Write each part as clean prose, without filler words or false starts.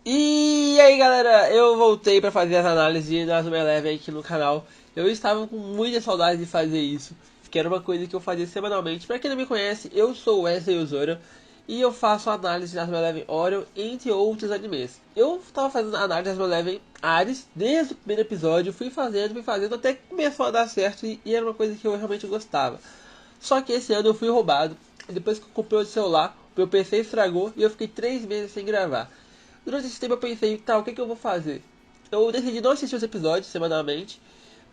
E aí galera, eu voltei pra fazer as análises das Summer Eleven aqui no canal. Eu estava com muita saudade de fazer isso, que era uma coisa que eu fazia semanalmente. Pra quem não me conhece, eu sou o Wesley Uzora e eu faço análise das Summer Eleven Orion, entre outros animes. Eu estava fazendo análise das Summer Eleven Ares desde o primeiro episódio, fui fazendo até que começou a dar certo e era uma coisa que eu realmente gostava. Só que esse ano eu fui roubado. Depois que eu comprei o celular, meu PC estragou e eu fiquei 3 meses sem gravar. Durante esse tempo eu pensei, tá, o que eu vou fazer? Eu decidi não assistir os episódios semanalmente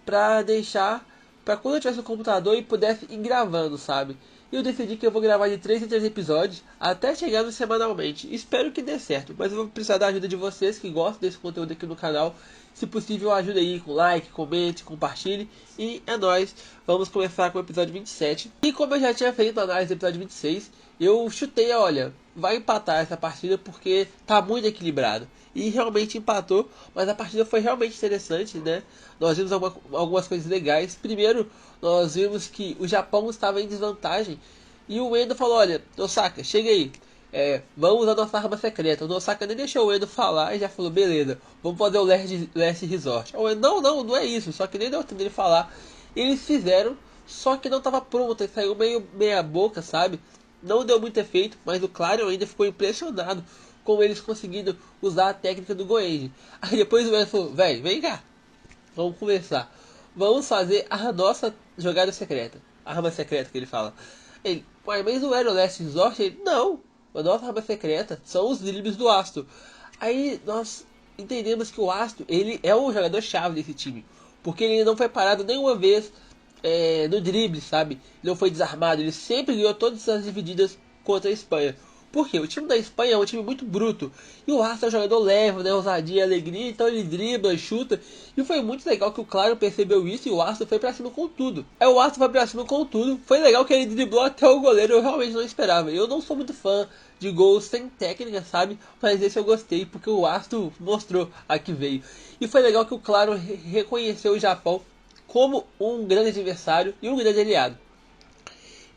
pra deixar pra quando eu tivesse no computador e pudesse ir gravando, sabe? E eu decidi que eu vou gravar de 3 em 3 episódios até chegar no semanalmente. Espero que dê certo, mas eu vou precisar da ajuda de vocês que gostam desse conteúdo aqui no canal. Se possível, ajuda aí com like, comente, compartilhe. E é nóis, vamos começar com o episódio 27. E como eu já tinha feito a análise do episódio 26, eu chutei, olha, vai empatar essa partida porque tá muito equilibrado. E realmente empatou, mas a partida foi realmente interessante, né? Nós vimos algumas coisas legais. Primeiro, nós vimos que o Japão estava em desvantagem. E o Endo falou, olha, Osaka, chega aí. Vamos usar nossa arma secreta. O Osaka nem deixou o Endo falar e já falou, beleza, vamos fazer o Last Resort. O Endo, não é isso, só que nem deu tempo dele falar. Eles fizeram, só que não estava pronto, ele saiu meio meia boca, sabe? Não deu muito efeito, mas o Clarion ainda ficou impressionado com eles conseguindo usar a técnica do Goenji. Aí depois o Endo falou, véi, vem cá, vamos conversar. Vamos fazer a nossa jogada secreta. A arma secreta que ele fala. Ele, mas não era o Last Resort? Ele, não. A nossa arma secreta são os dribles do Astro. Aí nós entendemos que o Astro, ele é o jogador-chave desse time. Porque ele não foi parado nenhuma vez no drible, sabe? Ele não foi desarmado. Ele sempre ganhou todas as divididas contra a Espanha. Por quê? O time da Espanha é um time muito bruto. E o Arthur é um jogador leve, né? Ousadia e alegria. Então ele dribla, chuta. E foi muito legal que o Claro percebeu isso e o Arthur foi pra cima com tudo. Aí o Arthur foi pra cima com tudo. Foi legal que ele driblou até o goleiro. Eu realmente não esperava. Eu não sou muito fã de gols sem técnica, sabe? Mas esse eu gostei porque o Arthur mostrou a que veio. E foi legal que o Claro reconheceu o Japão como um grande adversário e um grande aliado.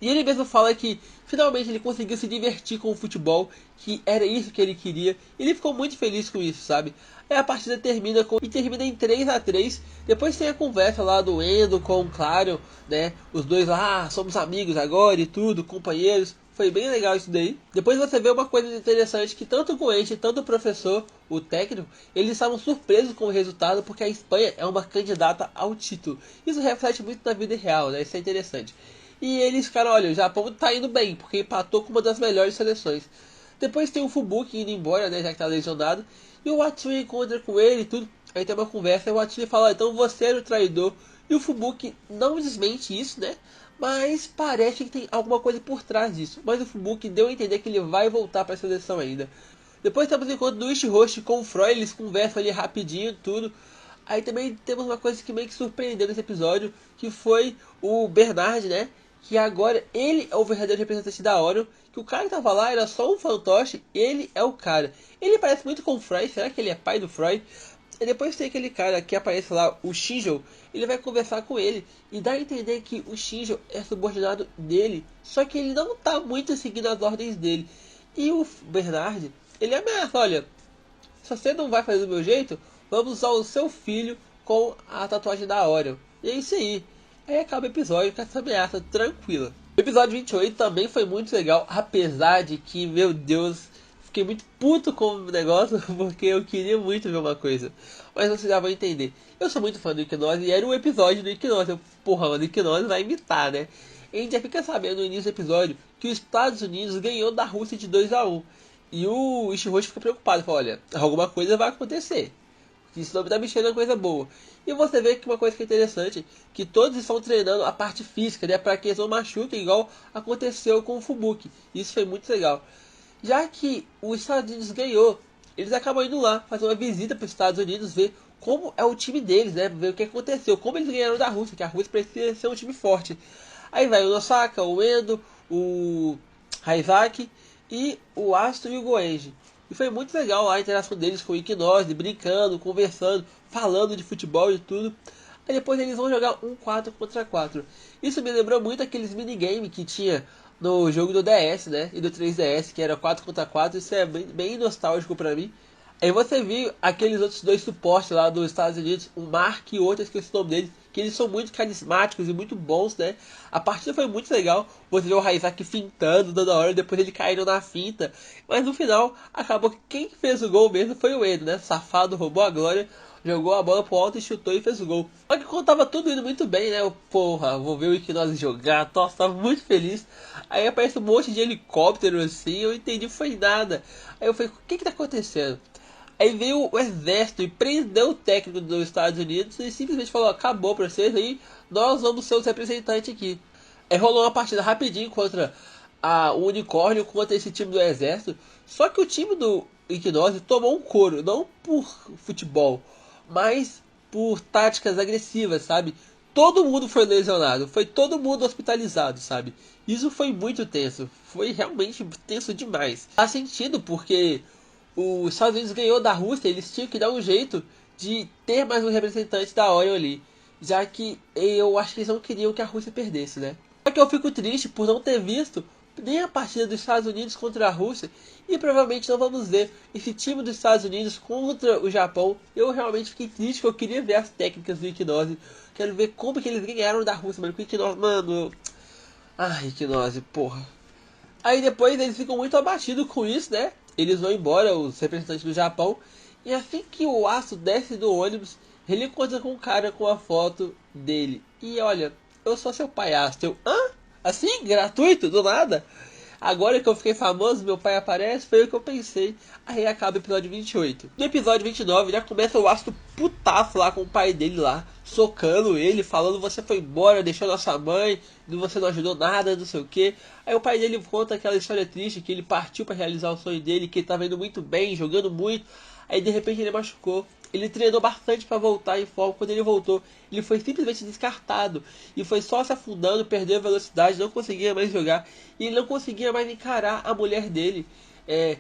E ele mesmo fala que finalmente ele conseguiu se divertir com o futebol, que era isso que ele queria. E ele ficou muito feliz com isso, sabe? Aí a partida termina em 3-3. Depois tem a conversa lá do Endo com o Claro, né? Os dois lá, somos amigos agora e tudo, companheiros. Foi bem legal isso daí. Depois você vê uma coisa interessante que tanto o Goenji, tanto o professor, o técnico, eles estavam surpresos com o resultado porque a Espanha é uma candidata ao título. Isso reflete muito na vida real, né? Isso é interessante. E eles ficaram, olha, o Japão tá indo bem, porque empatou com uma das melhores seleções. Depois tem o Fubuki indo embora, né, já que tá lesionado. E o Atsui encontra com ele e tudo. Aí tem uma conversa e o Atsui fala, então você era o traidor. E o Fubuki não desmente isso, né? Mas parece que tem alguma coisa por trás disso. Mas o Fubuki deu a entender que ele vai voltar para a seleção ainda. Depois temos o encontro do Ishiroshi com o Freud, eles conversam ali rapidinho, tudo. Aí também temos uma coisa que meio que surpreendeu nesse episódio, que foi o Bernard, né? Que agora ele é o verdadeiro representante da Orion. Que o cara que tava lá era só um fantoche, ele é o cara. Ele parece muito com o Freud, será que ele é pai do Freud? E depois tem aquele cara que aparece lá, o Shinjo, ele vai conversar com ele e dá a entender que o Shinjo é subordinado dele, só que ele não tá muito seguindo as ordens dele. E o Bernard, ele ameaça, olha, se você não vai fazer do meu jeito, vamos usar o seu filho com a tatuagem da Orion. E é isso aí. Aí acaba o episódio com essa ameaça tranquila. O episódio 28 também foi muito legal, apesar de que, meu Deus, fiquei muito puto com o negócio, porque eu queria muito ver uma coisa. Mas vocês já vão entender. Eu sou muito fã do Ignose e era um episódio do Ignose. Porra, o Ignose vai imitar, né? E a gente já fica sabendo no início do episódio que os Estados Unidos ganhou da Rússia de 2-1. E o Ishiroshi fica preocupado, fala, olha, alguma coisa vai acontecer. Isso não tá mexendo na coisa boa. E você vê que uma coisa que é interessante, que todos estão treinando a parte física, né, para que eles não machuquem, igual aconteceu com o Fubuki. Isso foi muito legal. Já que os Estados Unidos ganhou, eles acabam indo lá, fazer uma visita para os Estados Unidos, ver como é o time deles, né, ver o que aconteceu, como eles ganharam da Rússia, que a Rússia precisa ser um time forte. Aí vai o Osaka, o Endo, o Haizaki e o Astro e o Goenji. E foi muito legal a interação deles com o Ignose, brincando, conversando, falando de futebol e tudo. Aí depois eles vão jogar um 4 contra 4. Isso me lembrou muito aqueles minigames que tinha no jogo do DS, né? E do 3DS, que era 4 contra 4. Isso é bem nostálgico pra mim. Aí você viu aqueles outros dois suportes lá dos Estados Unidos, o Mark e outro, esqueci o nome deles, que eles são muito carismáticos e muito bons, né? A partida foi muito legal, você vê o Isaac fintando, dando a hora, depois ele caindo na finta. Mas no final, acabou que quem fez o gol mesmo foi o Endo, né? Safado, roubou a glória, jogou a bola pro alto e chutou e fez o gol. Só que quando tava tudo indo muito bem, né? Eu, porra, vou ver o Ignose jogar, nossa, tava muito feliz. Aí aparece um monte de helicóptero assim, eu entendi, foi nada. Aí eu falei, o que que tá acontecendo? Aí veio o exército e prendeu o técnico dos Estados Unidos e simplesmente falou, acabou pra vocês aí, nós vamos ser os representantes aqui. Aí rolou uma partida rapidinho contra o Unicórnio, contra esse time do exército. Só que o time do Ignose tomou um couro, não por futebol, mas por táticas agressivas, sabe? Todo mundo foi lesionado, foi todo mundo hospitalizado, sabe? Isso foi muito tenso, foi realmente tenso demais. Faz sentido porque os Estados Unidos ganhou da Rússia, eles tinham que dar um jeito de ter mais um representante da Orion ali, já que eu acho que eles não queriam que a Rússia perdesse, né? Só que eu fico triste por não ter visto nem a partida dos Estados Unidos contra a Rússia e provavelmente não vamos ver esse time dos Estados Unidos contra o Japão. Eu realmente fiquei triste, porque eu queria ver as técnicas do Ignose, quero ver como que eles ganharam da Rússia, mano. O Ignose, mano, ai, Ignose, porra. Aí depois eles ficam muito abatidos com isso, né? Eles vão embora, os representantes do Japão. E assim que o Aço desce do ônibus, ele encontra com um cara com a foto dele. E olha, eu sou seu pai Aço. Eu, hã? Assim? Gratuito? Do nada? Agora que eu fiquei famoso, meu pai aparece, foi o que eu pensei. Aí acaba o episódio 28. No episódio 29 já começa o Astro putaço lá com o pai dele lá, socando ele, falando você foi embora, deixou nossa mãe, você não ajudou nada, não sei o que. Aí o pai dele conta aquela história triste que ele partiu para realizar o sonho dele, que ele tava indo muito bem, jogando muito. Aí de repente ele machucou. Ele treinou bastante para voltar em forma. Quando ele voltou, ele foi simplesmente descartado. E foi só se afundando, perdeu a velocidade, não conseguia mais jogar. E ele não conseguia mais encarar a mulher dele,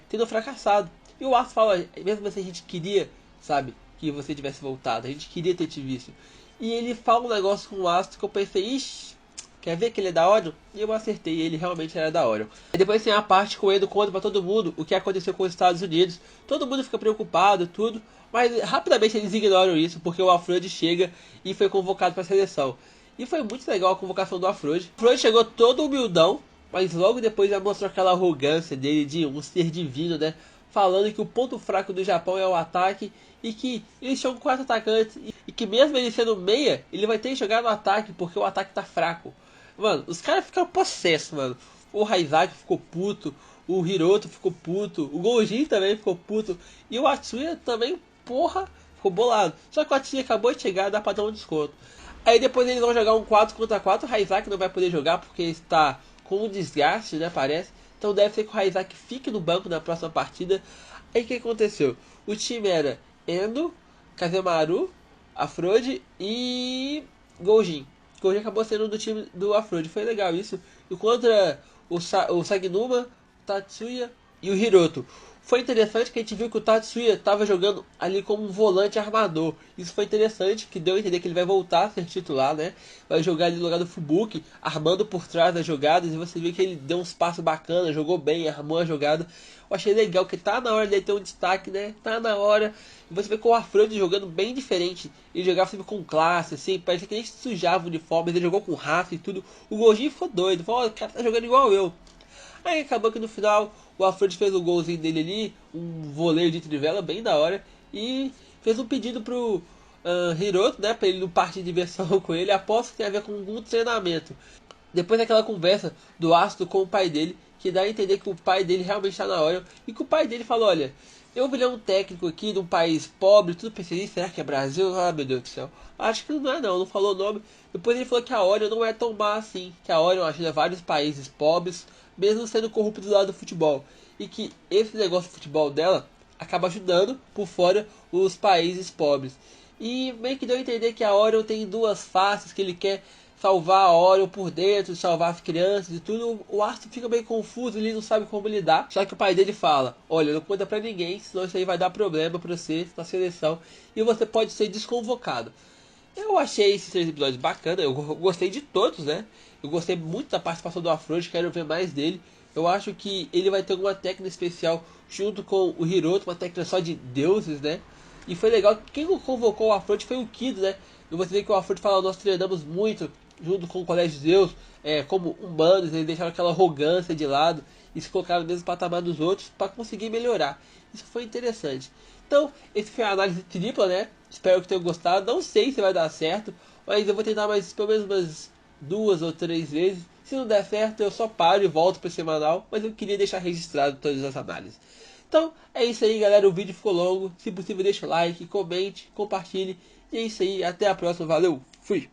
tendo fracassado. E o Arthur fala, mesmo assim a gente queria, sabe, que você tivesse voltado. A gente queria ter te visto. E ele fala um negócio com o Astro que eu pensei, ixi, quer ver que ele é da Orion? E eu acertei, ele realmente era da Orion. E depois tem a parte que o Edo conta pra todo mundo o que aconteceu com os Estados Unidos. Todo mundo fica preocupado, tudo. Mas rapidamente eles ignoram isso, porque o Afrod chega e foi convocado para a seleção. E foi muito legal a convocação do Afrod. O Afrod chegou todo humildão, mas logo depois já mostrou aquela arrogância dele de um ser divino, né? Falando que o ponto fraco do Japão é o ataque e que eles tinham 4 atacantes e que mesmo ele sendo meia, ele vai ter que jogar no ataque porque o ataque tá fraco. Mano, os caras ficaram possessos, mano. O Raizaki ficou puto, o Hiroto ficou puto, o Goujin também ficou puto e o Atsuya também, porra, ficou bolado. Só que o Atsuya acabou de chegar, dá pra dar um desconto. Aí depois eles vão jogar um 4 contra 4, o Raizaki não vai poder jogar porque está com um desgaste, né, parece. Então deve ser que o Raizaki fique no banco na próxima partida. Aí o que aconteceu? O time era Endo, Kazemaru, Afrod e Goujin. Goujin acabou sendo do time do Afrod. Foi legal isso. E contra o Sagnuma, Tatsuya e o Hiroto. Foi interessante que a gente viu que o Tatsuya estava jogando ali como um volante armador. Isso foi interessante, que deu a entender que ele vai voltar a ser titular, né? Vai jogar ali no lugar do Fubuki, armando por trás das jogadas. E você viu que ele deu uns passos bacanas, jogou bem, armou a jogada. Eu achei legal, que tá na hora dele ter um destaque, né? Tá na hora. E você vê com o Afrod jogando bem diferente. Ele jogava sempre com classe, assim, parece que nem sujava o uniforme. Ele jogou com raça e tudo. O Gojin ficou doido, falou, o cara tá jogando igual eu. Aí acabou que no final o Alfred fez o golzinho dele ali, um voleio de trivela bem da hora, e fez um pedido pro Hiroto, né, pra ele não partir de diversão com ele, aposto que tem a ver com algum treinamento. Depois daquela conversa do Astro com o pai dele, que dá a entender que o pai dele realmente está na hora, e que o pai dele falou, olha, eu virei um técnico aqui de um país pobre, tudo pensei, será que é Brasil? Ah, meu Deus do céu. Acho que não é não falou o nome. Depois ele falou que a Orion não é tão má assim, que a Orion ajuda vários países pobres, mesmo sendo corrupto do lado do futebol. E que esse negócio do futebol dela acaba ajudando por fora os países pobres. E meio que deu a entender que a Orion tem duas faces, que ele quer salvar a Orion por dentro, salvar as crianças e tudo. O Arthur fica meio confuso, ele não sabe como lidar. Só que o pai dele fala, olha, não conta pra ninguém, senão isso aí vai dar problema pra você na seleção e você pode ser desconvocado. Eu achei esses 3 episódios bacanas, eu gostei de todos, né? Eu gostei muito da participação do Afrod, quero ver mais dele. Eu acho que ele vai ter alguma técnica especial junto com o Hiroto, uma técnica só de deuses, né? E foi legal, quem convocou o Afrodite foi o Kido, né? E você vê que o Afrodite fala, nós treinamos muito junto com o Colégio de Deus, como humanos, eles deixaram aquela arrogância de lado e se colocaram no mesmo patamar dos outros para conseguir melhorar. Isso foi interessante. Então, esse foi a análise tripla, né? Espero que tenham gostado. Não sei se vai dar certo, mas eu vou tentar mais pelo menos umas 2 ou 3 vezes. Se não der certo, eu só paro e volto para o semanal, mas eu queria deixar registrado todas as análises. Então, é isso aí, galera. O vídeo ficou longo. Se possível, deixa o like, comente, compartilhe. E é isso aí. Até a próxima. Valeu. Fui.